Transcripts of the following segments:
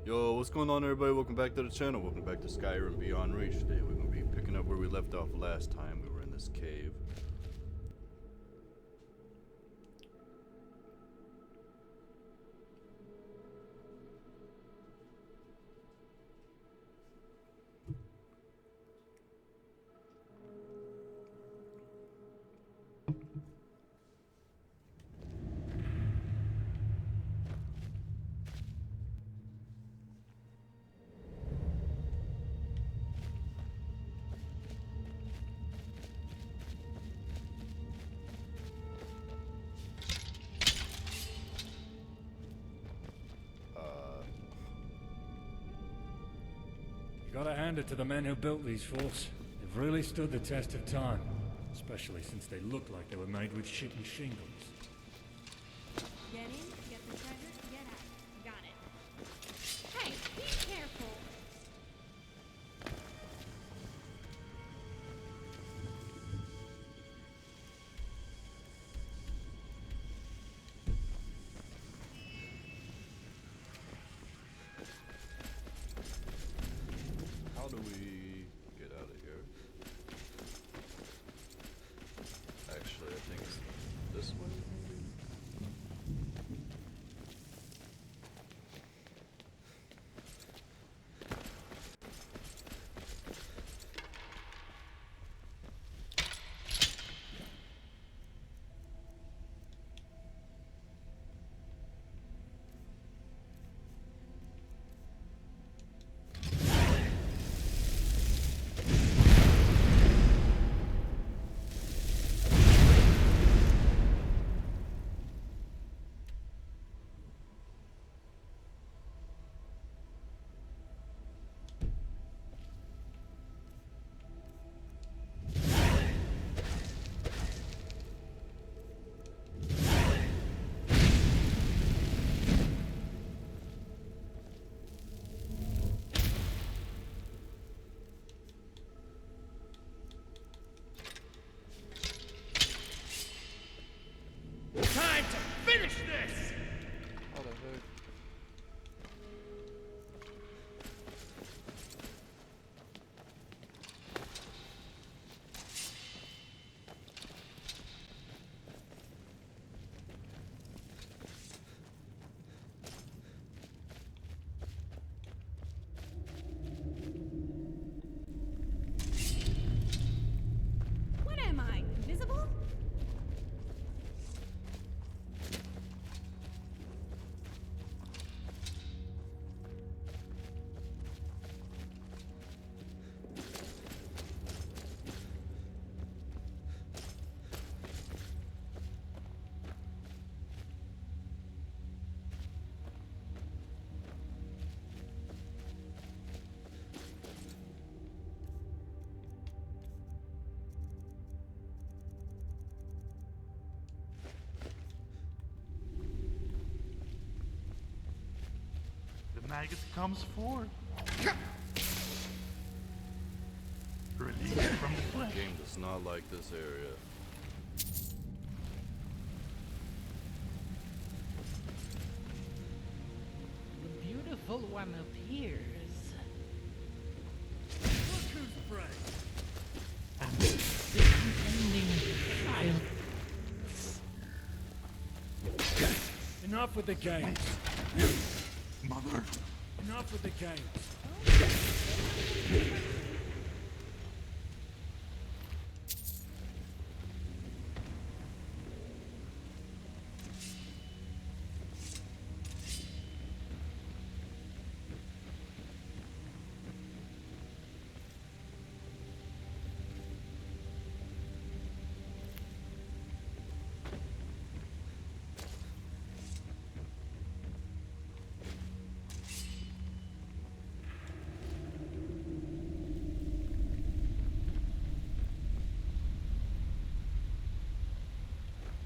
Yo, what's going on, everybody? Welcome back to the channel. Welcome back to Skyrim Beyond Reach. Today we're going to be picking up where we left off last time. We were in this cave. Gotta hand it to the men who built these forts. They've really stood the test of time. Especially since they look like they were made with shitty shingles. Get in, get the treasure, get out. Got it. Hey, be careful. How do we get out of here? Actually, I think it's this way, maybe? Time to finish this! How the heck? What am I, invisible? The maggot comes forth. Release from the The flesh. game does not like this area. The beautiful one appears. Look who's prey! And this impending trial. Enough with the games. Mother. Enough with the games.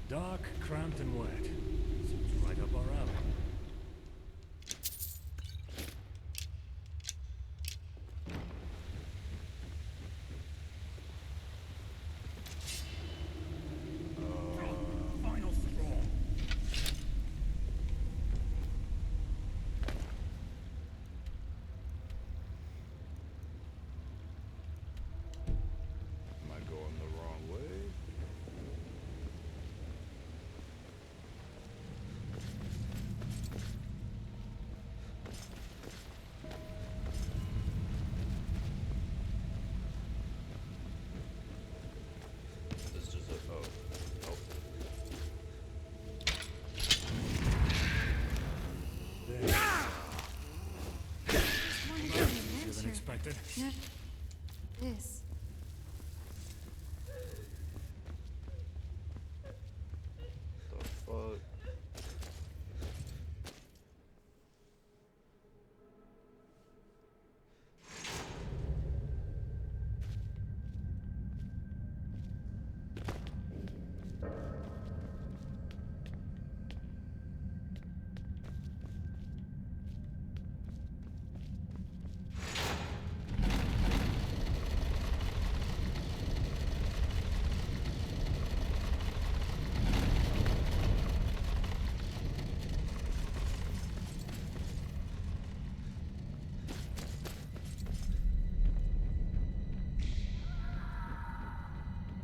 Dark, cramped, and wet. Seems right up our alley. Final straw. disconnected. This. The fuck?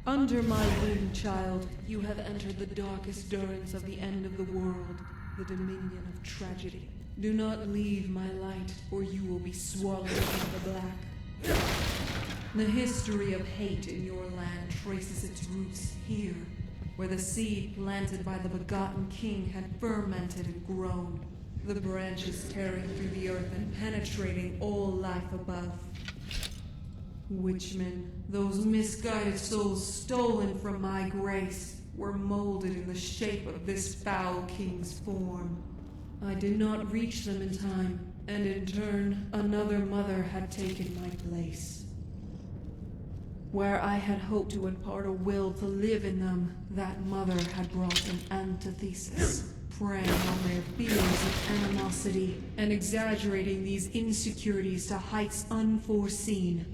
Under my wing, child, you have entered the darkest durance of the end of the world, the dominion of tragedy. Do not leave my light, or you will be swallowed by the black. The history of hate in your land traces its roots here, where the seed planted by the begotten king had fermented and grown, the branches tearing through the earth and penetrating all life above. Witchmen, those misguided souls stolen from my grace, were molded in the shape of this foul king's form. I did not reach them in time, and in turn, another mother had taken my place. Where I had hoped to impart a will to live in them, that mother had brought an antithesis, preying on their feelings of animosity and exaggerating these insecurities to heights unforeseen.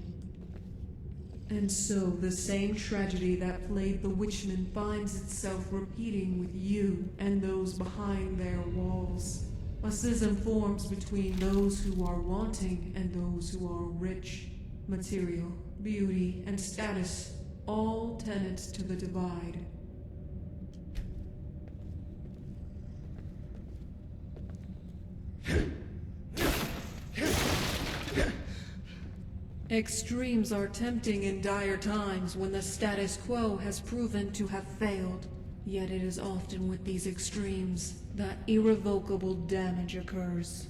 And so the same tragedy that plagued the Witchmen finds itself repeating with you and those behind their walls. A schism forms between those who are wanting and those who are rich. Material, beauty, and status, all tenets to the divide. Extremes are tempting in dire times when the status quo has proven to have failed. Yet it is often with these extremes that irrevocable damage occurs.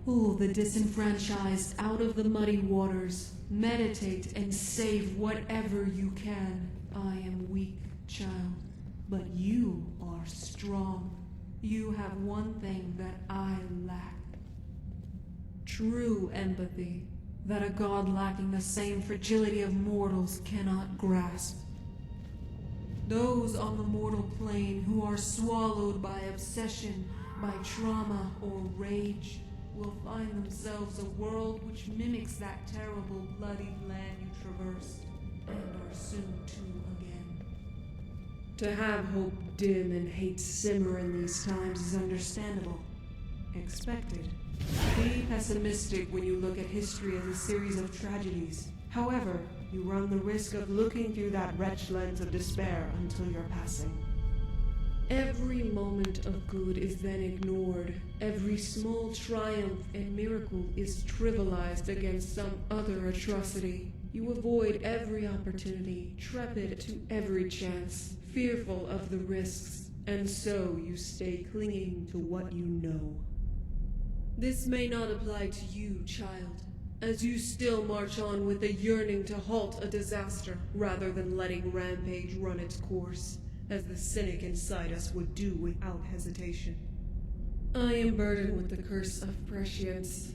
Pull the disenfranchised out of the muddy waters. Meditate and save whatever you can. I am weak, child, but you are strong. You have one thing that I lack. True empathy. That a god lacking the same fragility of mortals cannot grasp. Those on the mortal plane who are swallowed by obsession, by trauma or rage, will find themselves a world which mimics that terrible bloody land you traversed, and are soon to again. To have hope dim and hate simmer in these times is understandable, expected. Be pessimistic when you look at history as a series of tragedies. However, you run the risk of looking through that wretched lens of despair until you're passing. Every moment of good is then ignored. Every small triumph and miracle is trivialized against some other atrocity. You avoid every opportunity, trepid to every chance, fearful of the risks, and so you stay clinging to what you know. This may not apply to you, child, as you still march on with a yearning to halt a disaster rather than letting rampage run its course, as the cynic inside us would do without hesitation. I am burdened with the curse of prescience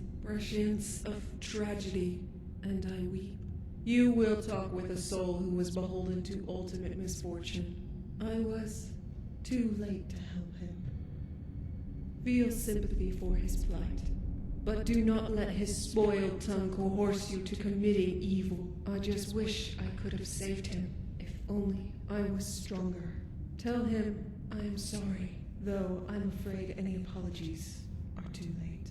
of tragedy, and I weep. You will talk with a soul who was beholden to ultimate misfortune. I was too late to help him. Feel sympathy for his plight, but do not let his spoiled tongue coerce you to committing evil. I just wish I could have saved him, if only I was stronger. Tell him I am sorry, though I'm afraid any apologies are too late.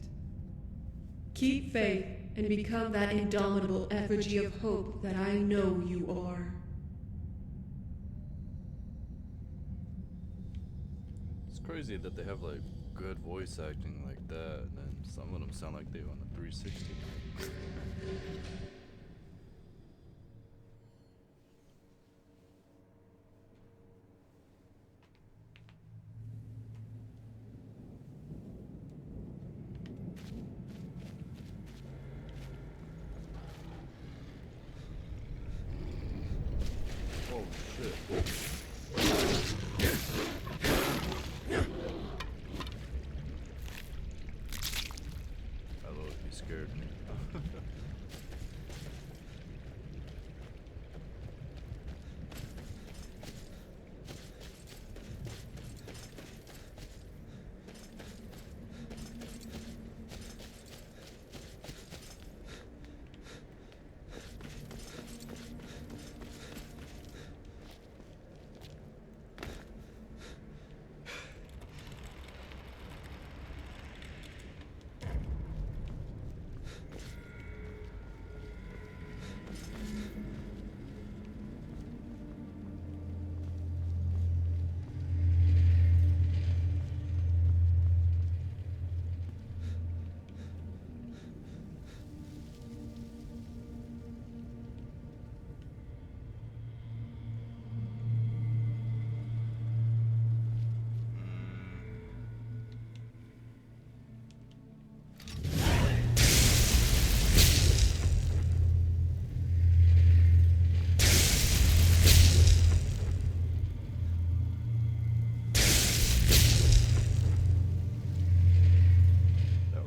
Keep faith and become that indomitable effigy of hope that I know you are. It's crazy that they have like good voice acting like that, and then some of them sound like they on a 360. scared me.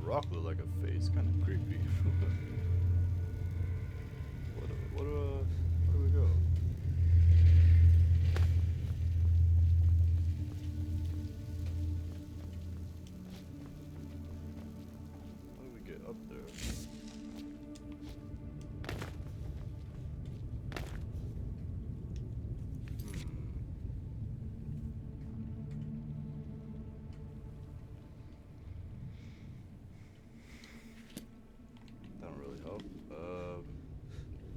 Rock looked like a face, kind of creepy. Where do we go? How do we get up there? Don't really help.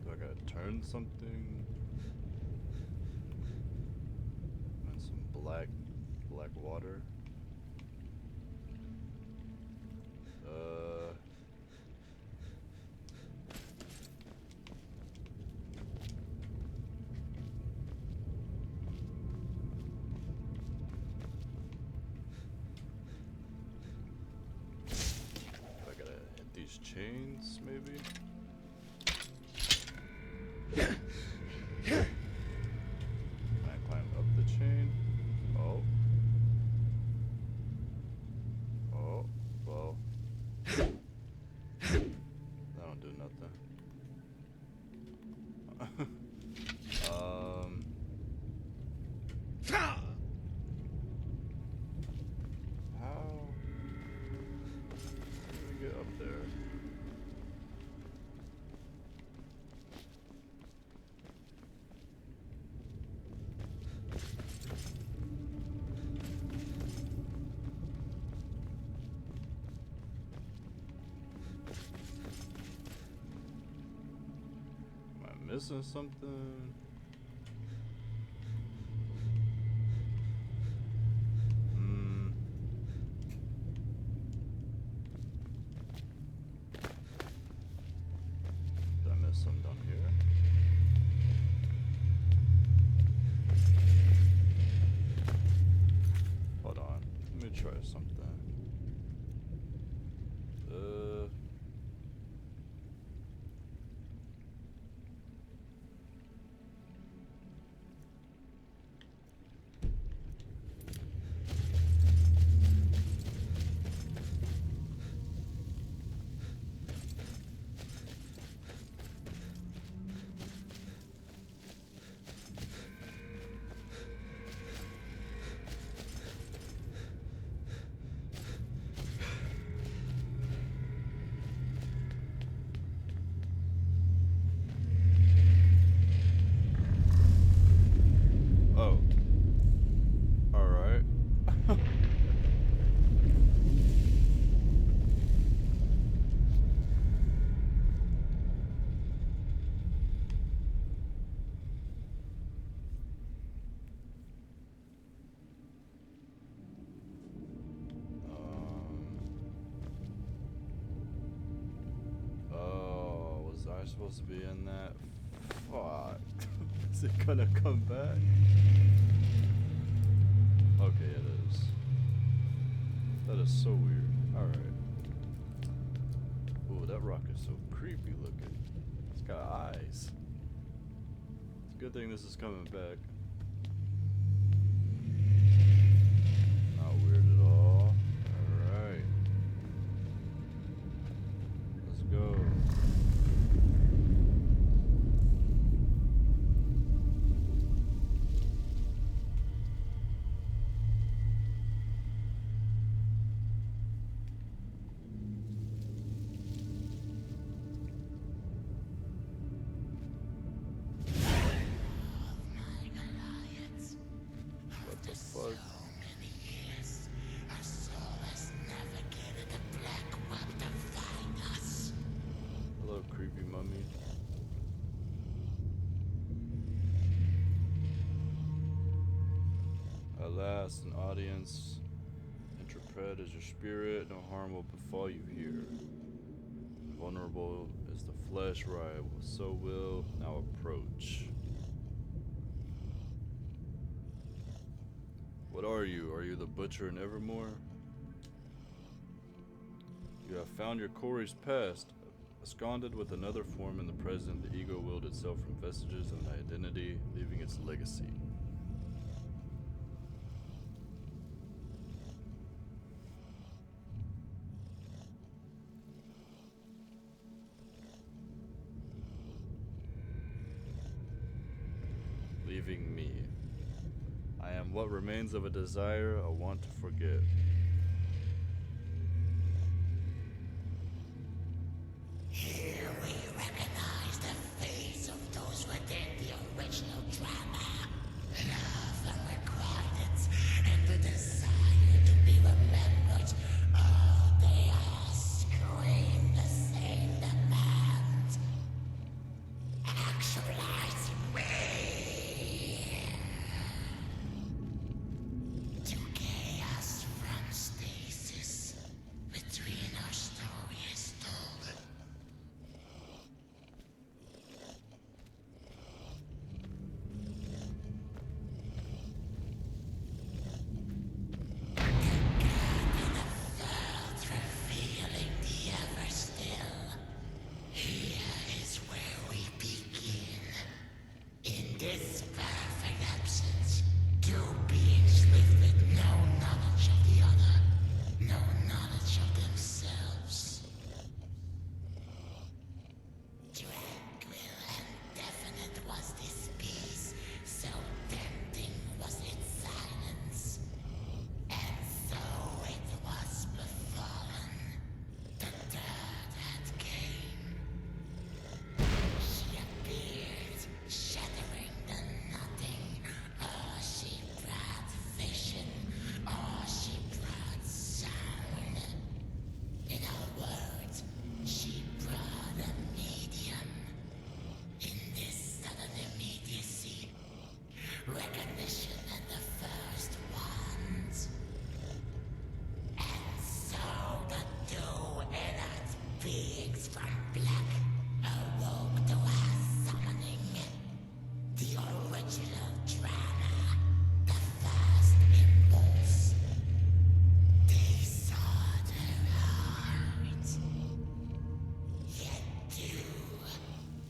Do I gotta turn something? And some black water. I gotta hit these chains, maybe? Can I climb up the chain? Oh. Oh, well. That don't do nothing. How do we get up there? Am I missing something? Did I miss something down here? Hold on. Let me try something. Oh. Alright. Oh, was I supposed to be in that? Fuck. Is it gonna come back? Okay, it is. That is so weird. Alright. Ooh, that rock is so creepy looking. It's got eyes. It's a good thing this is coming back. Not weird at all. Alright. Let's cast an audience. Intrepid is your spirit. No harm will befall you here. Vulnerable is the flesh, right? So will now approach. What are you? Are you the butcher in Evermore? You have found your Corey's past. Absconded with another form in the present, the ego willed itself from vestiges of an identity, leaving its legacy. Leaving me. I am what remains of a desire, a want to forget. Here we recognize the face of those within the original drama. Love unrequited and the desire to be remembered. Oh, they all scream the same demand. Actualize me. To chaos from stasis between our story is told. Revealing the ever still. Here is where we begin. In this perfect absence, two beings live with no knowledge of the other, no knowledge of themselves. Tranquil and definite was this peace, so tempting was its silence. And so it was befallen. The third had came. She appeared, shattering the nothing. Or she brought vision, or she brought sound. In a word, she brought a medium. In this sudden immediacy, recognition and the first ones. And so the two inert beings from black awoke to our summoning. The original drama, the first impulse. They sought her heart. Yet two,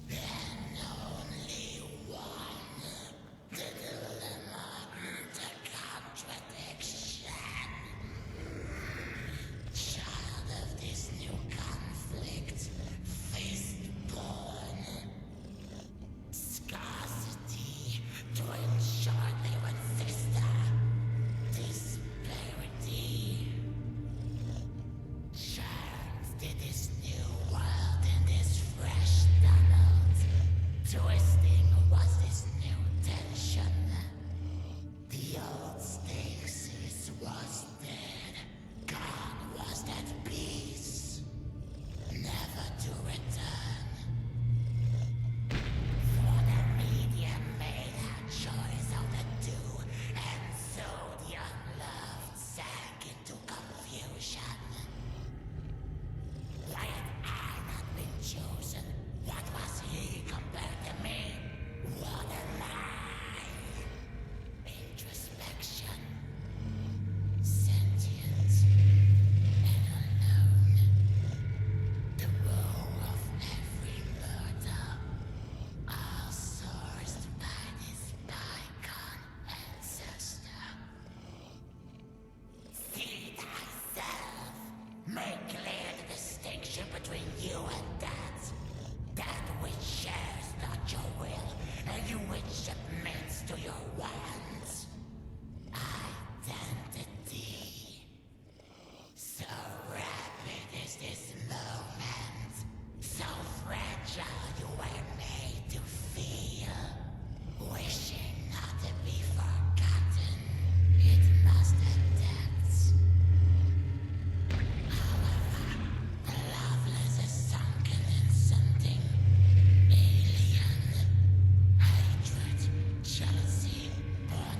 then only one. The dilemma, the contradiction. Child of this new conflict, fist-born. Scarcity, twin shortly with sister. Disparity. Churns to this new world in this fresh tunnel. Twisting was this new tension. The old stasis was dead. Gone was that peace. Never to return. For the medium made her choice of the two, and so the unloved sank into confusion. Why had I not been chosen? What was he compared to me? What am I? Introspection. Sentient. And alone. The woe of every murder. All sourced by this bygone ancestor. See thyself. Make clear the distinction between you and that. That which shares not your will, and you which submits to your wants. Identity. So rapid is this moment. So fragile you were made to feel. Wishing not to be forgotten, it must adapt. However, the loveless is sunken in something alien. Hatred, jealousy, born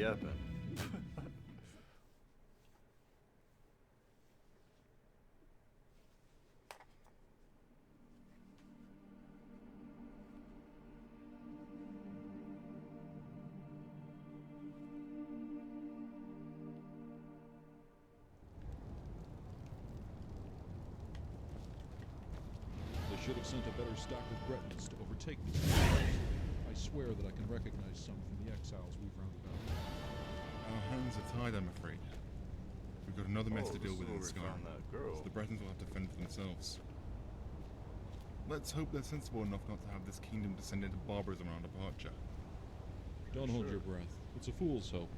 yapping. They should have sent a better stock of Bretons to overtake me. I swear that I can recognize some from the exiles we've rounded up. Our hands are tied, I'm afraid. We've got another mess to this deal is with where in we Skyrim, found that girl. so the Bretons will have to fend for themselves. Let's hope they're sensible enough not to have this kingdom descend into barbarism around departure. Don't hold your breath. It's a fool's hope.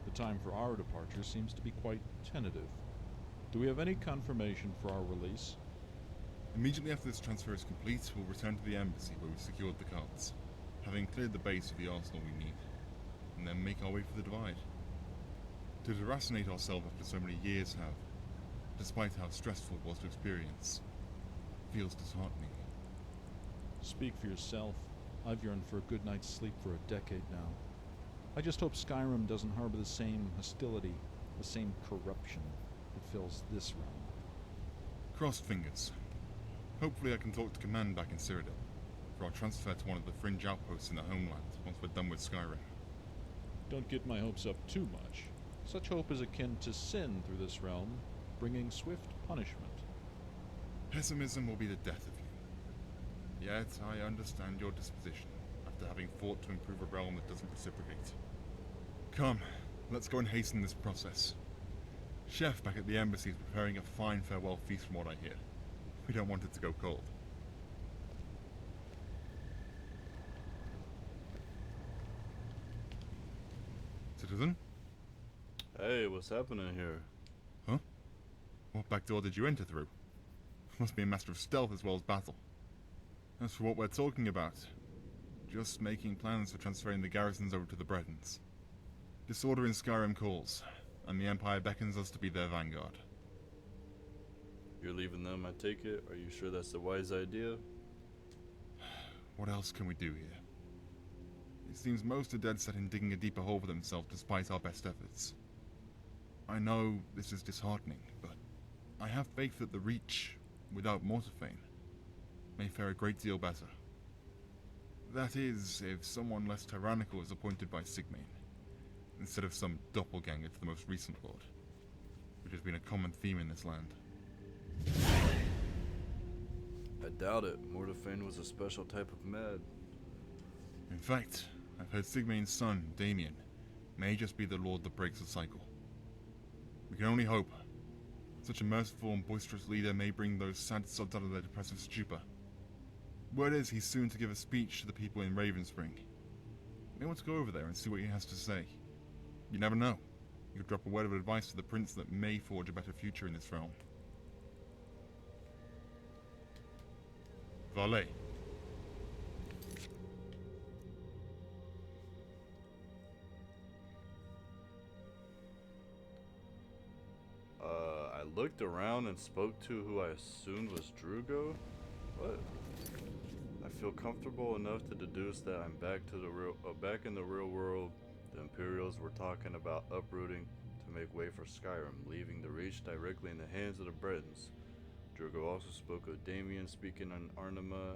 The time for our departure seems to be quite tentative. Do we have any confirmation for our release? Immediately after this transfer is complete, we'll return to the embassy where we secured the cards, having cleared the base of the arsenal we need, and then make our way for the Divide. To deracinate ourselves after so many years have, despite how stressful it was to experience, feels disheartening. Speak for yourself. I've yearned for a good night's sleep for a decade now. I just hope Skyrim doesn't harbor the same hostility, the same corruption that fills this realm. Crossed fingers. Hopefully I can talk to Command back in Cyrodiil, for our transfer to one of the fringe outposts in the homeland once we're done with Skyrim. Don't get my hopes up too much. Such hope is akin to sin through this realm, bringing swift punishment. Pessimism will be the death of you. Yet I understand your disposition, after having fought to improve a realm that doesn't reciprocate. Come, let's go and hasten this process. Chef back at the embassy is preparing a fine farewell feast from what I hear. We don't want it to go cold. Citizen? Hey, what's happening here? Huh? What back door did you enter through? Must be a master of stealth as well as battle. As for what we're talking about, just making plans for transferring the garrisons over to the Bretons. Disorder in Skyrim calls, and the Empire beckons us to be their vanguard. You're leaving them, I take it? Are you sure that's a wise idea? What else can we do here? It seems most are dead set in digging a deeper hole for themselves despite our best efforts. I know this is disheartening, but I have faith that the Reach, without Mortarfane, may fare a great deal better. That is, if someone less tyrannical is appointed by Sigmane, instead of some doppelganger to the most recent lord, which has been a common theme in this land. I doubt it. Mortarfane was a special type of mad. In fact, I've heard Sigmane's son, Damien, may just be the lord that breaks the cycle. We can only hope. Such a merciful and boisterous leader may bring those sad sods out of their depressive stupor. Word is he's soon to give a speech to the people in Ravenspring. You may want to go over there and see what he has to say. You never know. You could drop a word of advice to the prince that may forge a better future in this realm. Valet. I looked around and spoke to who I assumed was Drugo? What? I feel comfortable enough to deduce that I'm back in the real world. The Imperials were talking about uprooting to make way for Skyrim, leaving the Reach directly in the hands of the Bretons. Drugo also spoke of Damien speaking on Arnima.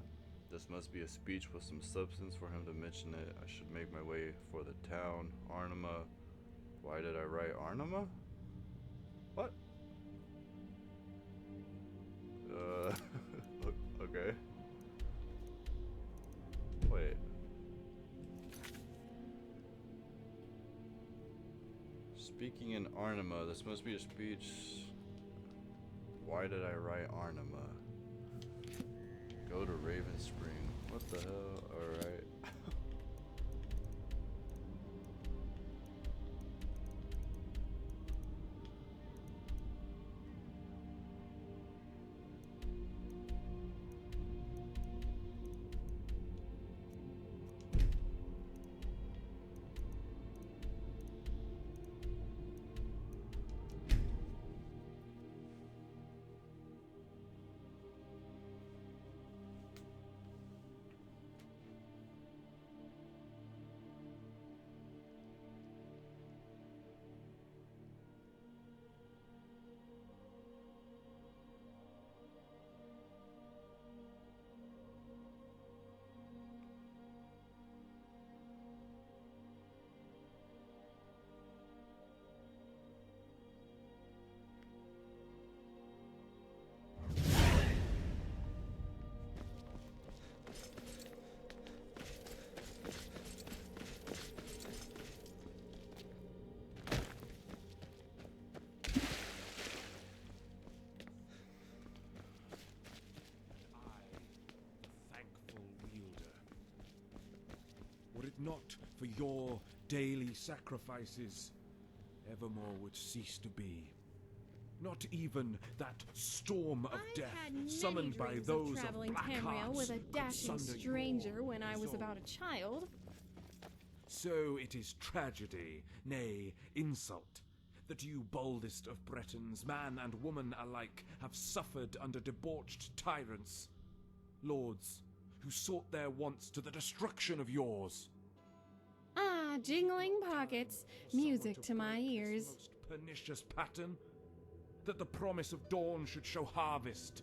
This must be a speech with some substance for him to mention it. I should make my way for the town, Arnima. Why did I write Arnima? What? Okay. Wait. Speaking in Arnima, this must be a speech. Why did I write Arnima? Go to Ravenspring. What the hell? Alright. not for your daily sacrifices, Evermore would cease to be. Not even that storm of I death had many summoned by dreams those of traveling black Tamriel hearts with a could dashing sunder stranger your when I was resolve. about a child. So it is tragedy, nay, insult, that you boldest of Bretons, man and woman alike, have suffered under debauched tyrants, lords who sought their wants to the destruction of yours. Ah, jingling pockets, music Somewhat to my break this ears. most pernicious pattern, that the promise of dawn should show harvest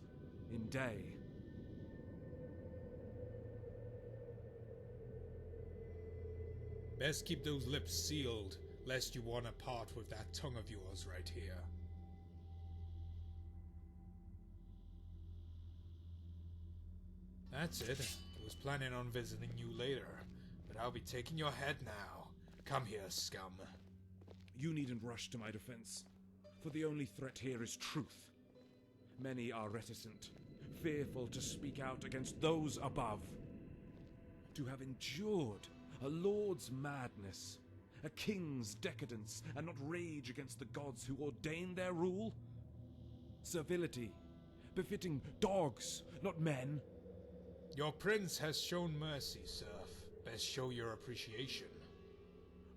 in day. Best keep those lips sealed, lest you want to part with that tongue of yours right here. That's it. I was planning on visiting you later, but I'll be taking your head now. Come here, scum. You needn't rush to my defense, for the only threat here is truth. Many are reticent, fearful to speak out against those above. To have endured a lord's madness, a king's decadence, and not rage against the gods who ordained their rule? Servility, befitting dogs, not men. Your prince has shown mercy, serf. Best show your appreciation.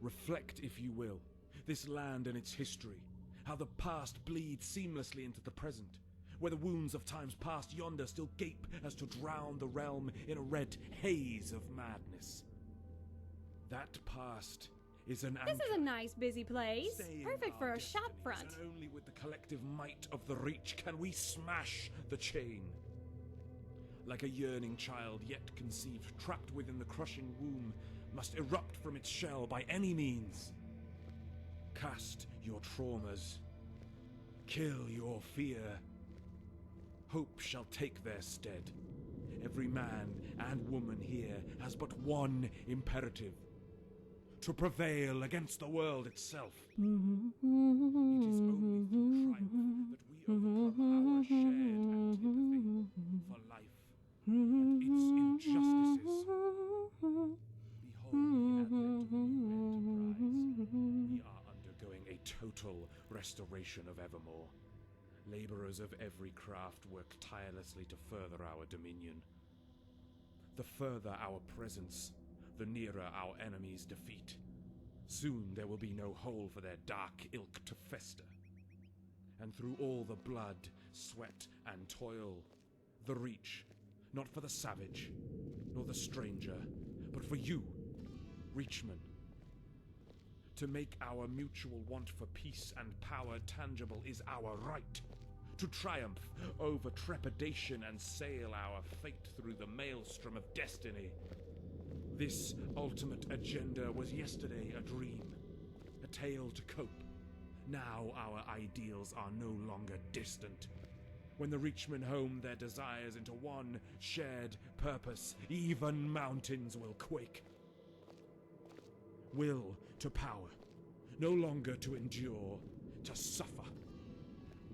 Reflect, if you will, this land and its history, how the past bleeds seamlessly into the present, where the wounds of times past yonder still gape as to drown the realm in a red haze of madness. That past is an This is a nice, busy place. Staying Perfect for our a shop destinies, front. And only with the collective might of the Reach can we smash the chain. Like a yearning child yet conceived, trapped within the crushing womb, must erupt from its shell by any means. Cast your traumas. Kill your fear. Hope shall take their stead. Every man and woman here has but one imperative: to prevail against the world itself. It is only through triumph that we overcome our shared antipathy for life and its injustices. Behold the advent of new enterprise. We are undergoing a total restoration of Evermore. Laborers of every craft work tirelessly to further our dominion. The further our presence, the nearer our enemies' defeat. Soon there will be no hole for their dark ilk to fester. And through all the blood, sweat, and toil, the Reach, not for the savage, nor the stranger, but for you, Reachmen. To make our mutual want for peace and power tangible is our right. To triumph over trepidation and sail our fate through the maelstrom of destiny. This ultimate agenda was yesterday a dream, a tale to cope. Now our ideals are no longer distant. When the Reachmen home their desires into one shared purpose, even mountains will quake. Will to power, no longer to endure, to suffer.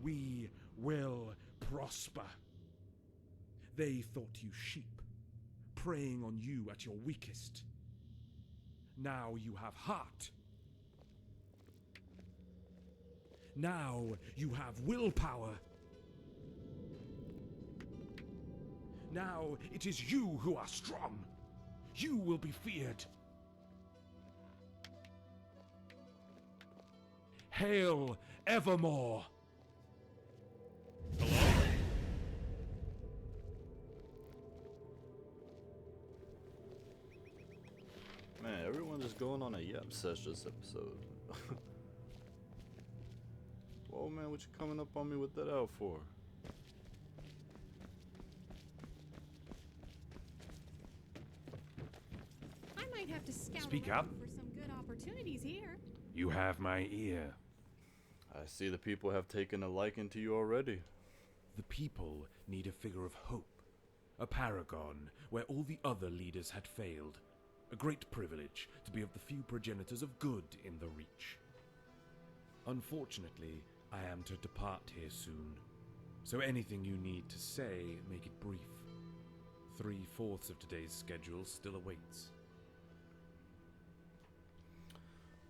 We will prosper. They thought you sheep, preying on you at your weakest. Now you have heart. Now you have willpower. Now it is you who are strong. You will be feared. Hail Evermore! Man, everyone is going on a yap sesh this episode. Whoa, man, what you coming up on me with that out for? I might have to scout Speak around up. for some good opportunities here. You have my ear. I see the people have taken a liking to you already. The people need a figure of hope, a paragon where all the other leaders had failed. A great privilege to be of the few progenitors of good in the Reach. Unfortunately, I am to depart here soon, so anything you need to say, make it brief. 3/4 of today's schedule still awaits.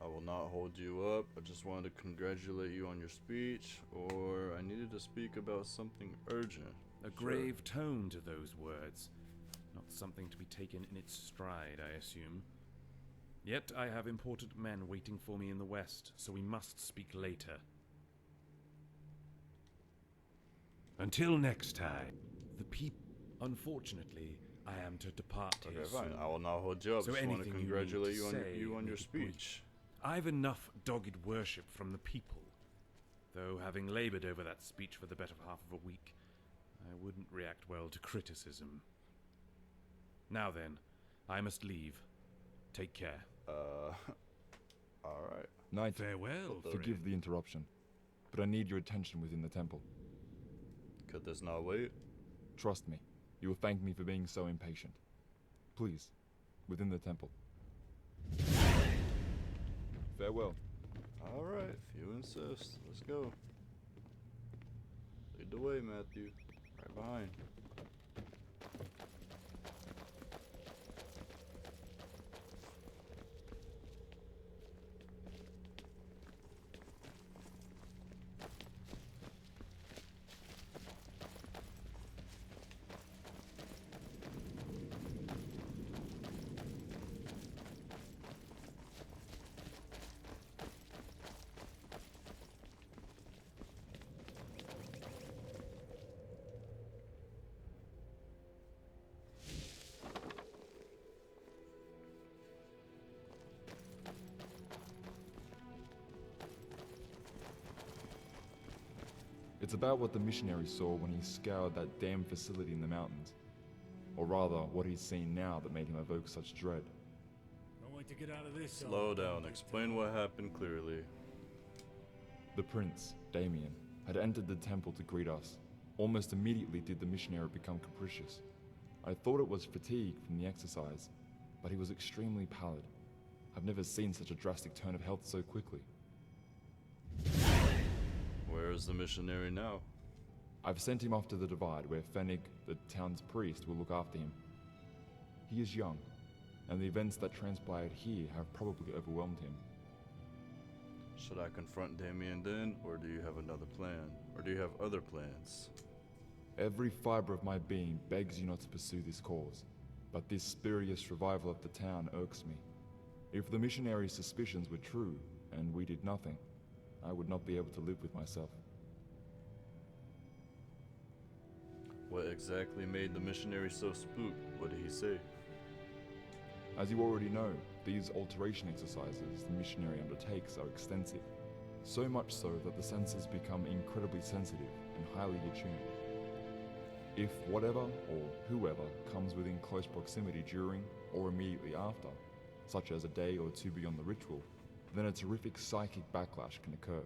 I will not hold you up. I just wanted to congratulate you on your speech, or I needed to speak about something urgent. A grave tone to those words. Not something to be taken in its stride, I assume. Yet I have important men waiting for me in the west, so we must speak later. Until next time, the people... Unfortunately, I am to depart here Okay, fine. soon. I will not hold you up. So just want to anything congratulate you you need on to say, your make it brief. speech. I've enough dogged worship from the people. Though having labored over that speech for the better half of a week, I wouldn't react well to criticism. Now then, I must leave. Take care. Alright. Knight, Farewell, forgive the interruption, but I need your attention within the temple. Could this not wait? Trust me, you will thank me for being so impatient. Please, within the temple. Farewell. Alright, if you insist. Let's go. Lead the way, Matthew. Right behind. It's about what the missionary saw when he scoured that damn facility in the mountains. Or rather, what he's seen now that made him evoke such dread. Can't wait to get out of this. Slow down. Explain what happened clearly. The prince, Damien, had entered the temple to greet us. Almost immediately did the missionary become capricious. I thought it was fatigue from the exercise, but he was extremely pallid. I've never seen such a drastic turn of health so quickly. Where is the missionary now? I've sent him off to the Divide, where Fennig, the town's priest, will look after him. He is young, and the events that transpired here have probably overwhelmed him. Should I confront Damien then, or do you have another plan? Or do you have other plans? Every fiber of my being begs you not to pursue this cause, but this spurious revival of the town irks me. If the missionary's suspicions were true, and we did nothing, I would not be able to live with myself. What exactly made the missionary so spooked? What did he say? As you already know, these alteration exercises the missionary undertakes are extensive, so much so that the senses become incredibly sensitive and highly attuned. If whatever or whoever comes within close proximity during or immediately after, such as a day or two beyond the ritual, then a terrific psychic backlash can occur.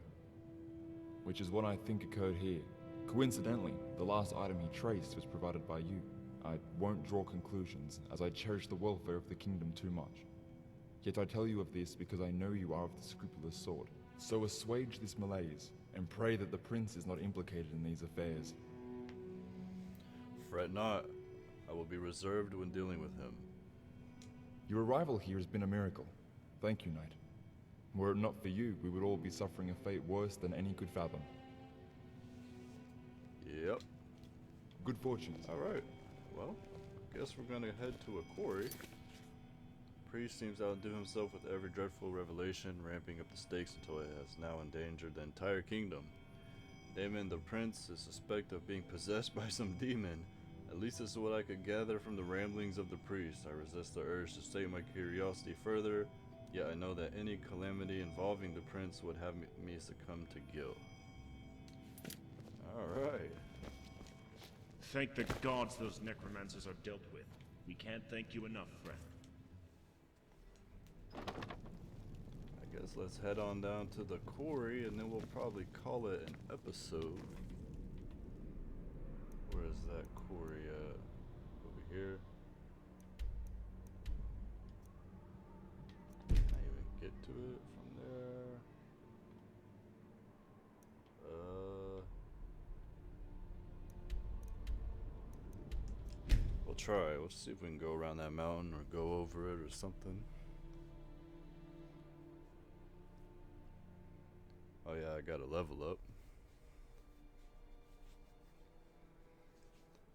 Which is what I think occurred here. Coincidentally, the last item he traced was provided by you. I won't draw conclusions, as I cherish the welfare of the kingdom too much. Yet I tell you of this because I know you are of the scrupulous sort. So assuage this malaise, and pray that the prince is not implicated in these affairs. Fret not. I will be reserved when dealing with him. Your arrival here has been a miracle. Thank you, Knight. Were it not for you, we would all be suffering a fate worse than any could fathom. Yep. Good fortune. Alright. Well, I guess we're gonna head to a quarry. Priest seems to outdo himself with every dreadful revelation, ramping up the stakes until it has now endangered the entire kingdom. Damon the prince is suspected of being possessed by some demon. At least this is what I could gather from the ramblings of the priest. I resist the urge to state my curiosity further, yet I know that any calamity involving the prince would have me succumb to guilt. Alright. Thank the gods those necromancers are dealt with. We can't thank you enough, friend. I guess let's head on down to the quarry and then we'll probably call it an episode. Where is that quarry at? Over here? Can't even get to it from there. We'll try. We'll see if we can go around that mountain or go over it or something. Oh yeah, I gotta level up.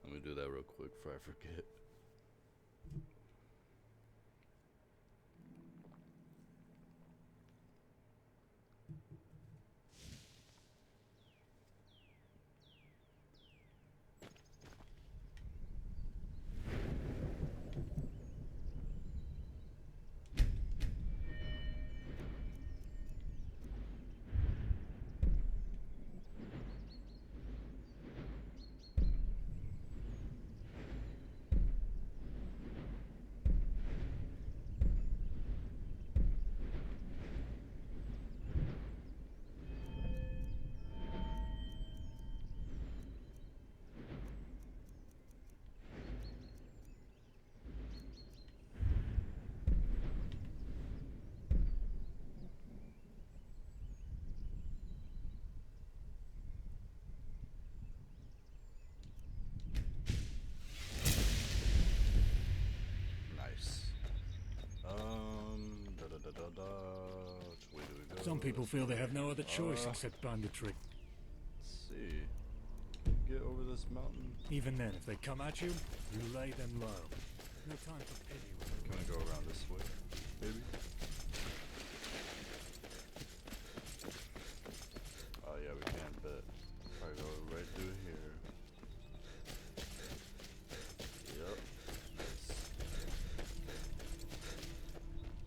Let me do that real quick before I forget. Nice. Which way do we go? Some people feel they have no other choice except banditry. Let's see. Get over this mountain. Even then, if they come at you, you lay them low. No time for pity. Can we go around this way, maybe? Oh yeah, we can, but probably go right through here. Yep. Nice.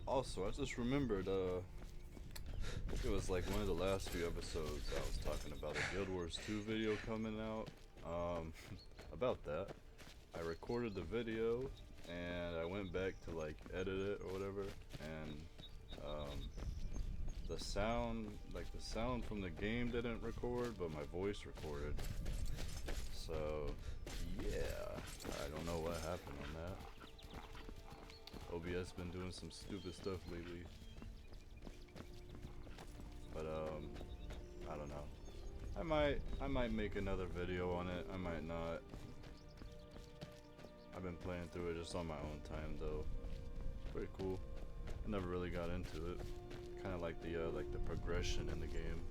Also, I just remembered, I think it was like one of the last few episodes I was talking about a Guild Wars 2 video coming out. About that. I recorded the video and I went back to like edit it or whatever, and the sound from the game didn't record, but my voice recorded. So yeah, I don't know what happened on that. OBS been doing some stupid stuff lately. But I don't know. I might make another video on it. I might not. I've been playing through it just on my own time though. Pretty cool. I never really got into it. Kind of like the progression in the game.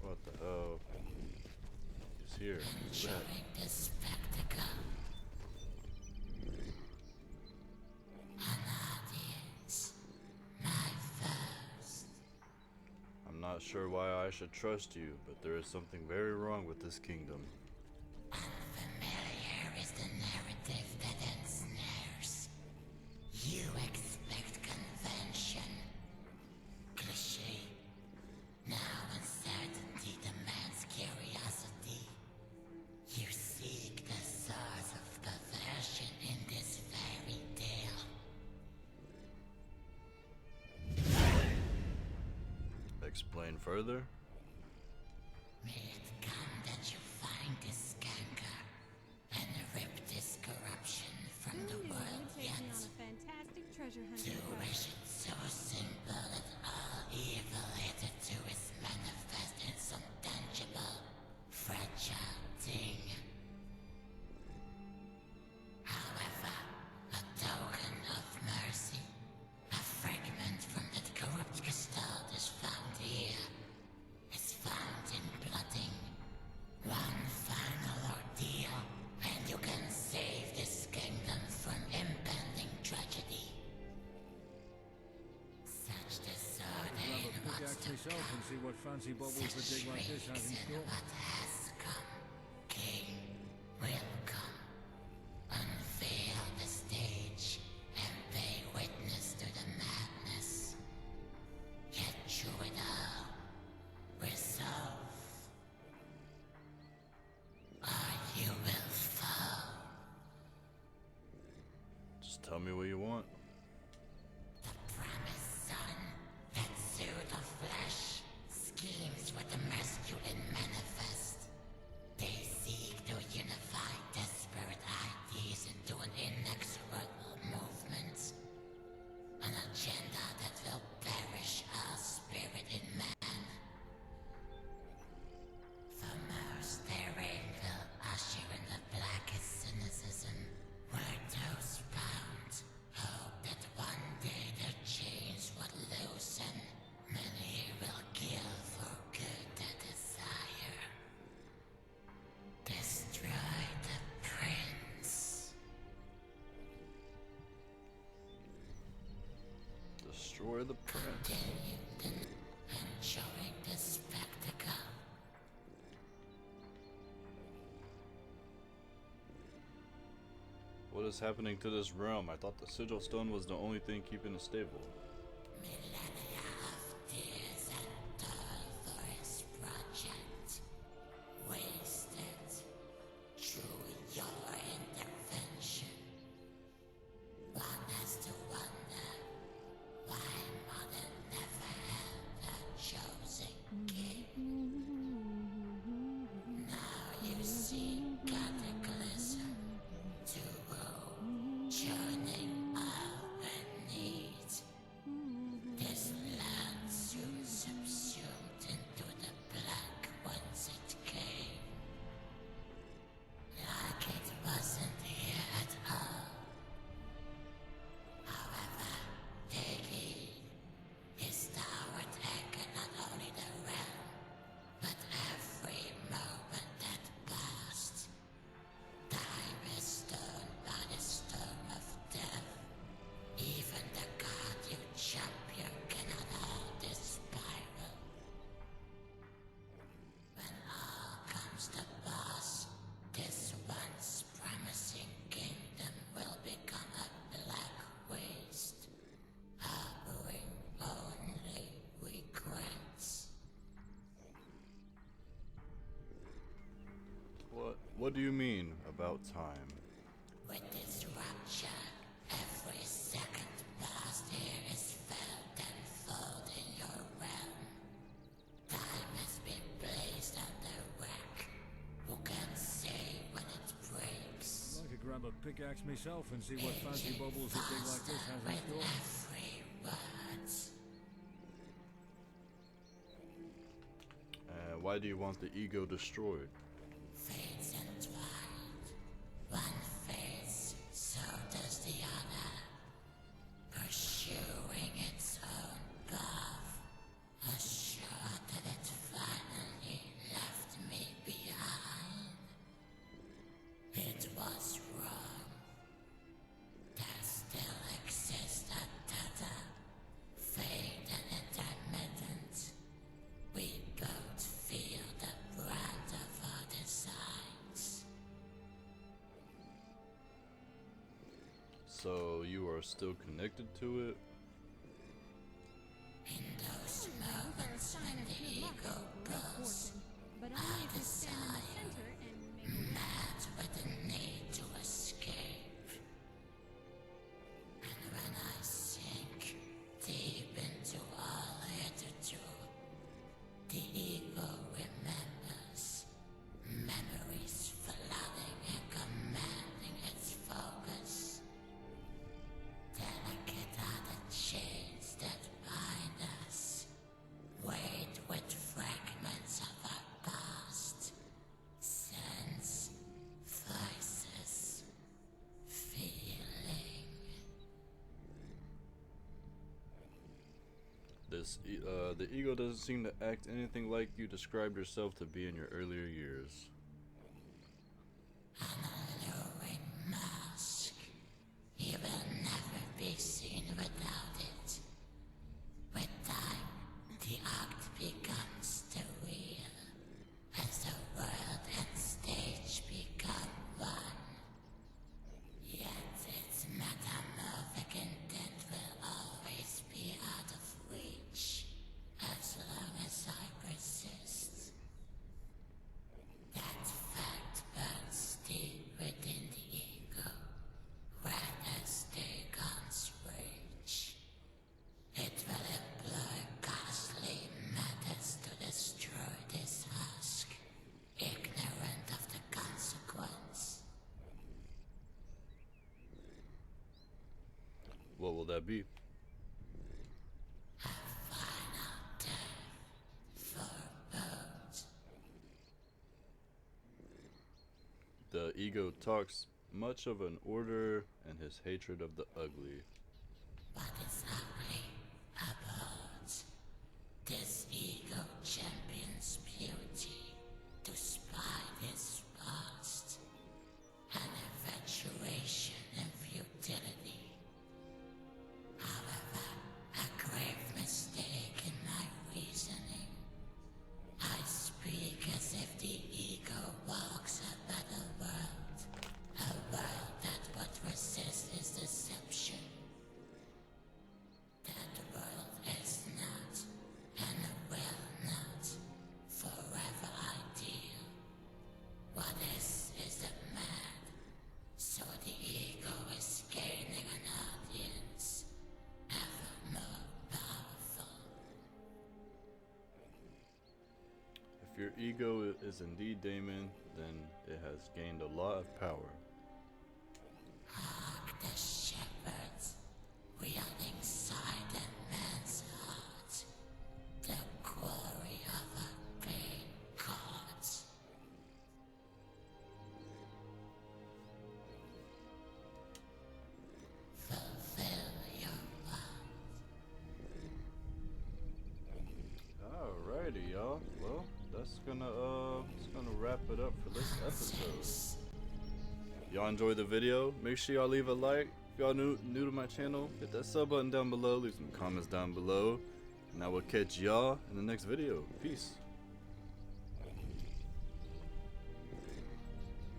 What the hell? He's here. Who's that? Enjoying this spectacle. An audience. My first. I'm not sure why I should trust you, but there is something very wrong with this kingdom. Unfamiliar is the narrative that ensnares. You expect convention. Cliché. Now uncertainty demands curiosity. You seek the source of perversion in this fairy tale. Explain further? May it come that you find this canker and rip this corruption from the Who knew world you would take yet. me on a fantastic treasure To hunting quest? wish it so simple that all evil hitherto is manifest in some tangible, fragile thing. However, a token of mercy, a fragment from that corrupt gestalt is found here. Is found in blooding. One final ordeal, and you can save this kingdom from impending tragedy. Such disorder in what's to myself and see what fancy bubbles a dig like this has in in store. what has come. King will come. Unveil the stage and pay witness to the madness. Yet through it all, resolve. Or you will fall. Just tell me what you want. The promised son, that suit of flesh, schemes with the masculine manifest. They seek to unify desperate ideas into an inexorable movement. An agenda that will perish all spirit in man. For destroy the prince. Enjoying the spectacle. What is happening to this realm? I thought the sigil stone was the only thing keeping it stable. Millennia of tears and toil for his project. Wasted. Through your intervention. One has to wonder why Mother never held a chosen king. Now you see cataclysm to rule, churning all beneath. This land soon subsumed into the black whence it came. Like it wasn't here at all. However, take heed. His tower taken not only the realm, but every moment that passed. Time is stoned by the stone of death. Even the god you champion cannot hold this spiral. When all comes to pass, this once promising kingdom will become a black waste, harboring only regrets. What do you mean about time? With this rupture, every second past here is felt tenfold in your realm. Time has been placed under wreck. Who can say when it breaks? I'd like to grab a pickaxe myself and see what fancy bubbles a thing like this has in store. Every words. Why do you want the ego destroyed? Fates entwined. One fades, so does the other. Pursuing its own path. Assured that it finally left me behind. It was wrong. There still exists a tether. Fade and intermittent. We both feel the brand of our designs. So you are still connected to it? In those Those are a moments sign when of the good luck ego and great goes, fortune. But only if you stand in the center and make a way. mad with the need to escape. And when I sink deep into all hitherto, the ego remembers. Memories flooding and commanding its focus. Delicate are the chains that bind us, weighed with fragments of our past. Sense, voices, feeling. The ego doesn't seem to act anything like you described yourself to be in your earlier years. An alluring mask. You will never be seen without it. With time, the act becomes the real, as the world and stage become one. Yet its metamorphic intent will always be out of reach, as long as I persist. That fact burns deep within the ego, where the Stagon's reach. It will employ ghastly methods to destroy this husk, ignorant of the consequence. What will that be? Final death for both. The ego talks much of an order and his hatred of the ugly. But it's ugly abhors. This ego champions beauty, despite his past, an infatuation in futility. However, a ego is indeed Damon, then it has gained a lot of power. Hark the shepherds, wielding sword and man's heart, the glory of a pain gods. Fulfill your Alrighty, y'all. Well, that's gonna wrap it up for this episode. Y'all enjoyed the video? Make sure y'all leave a like. If y'all new to my channel, hit that sub button down below. Leave some comments down below, and I will catch y'all in the next video. Peace.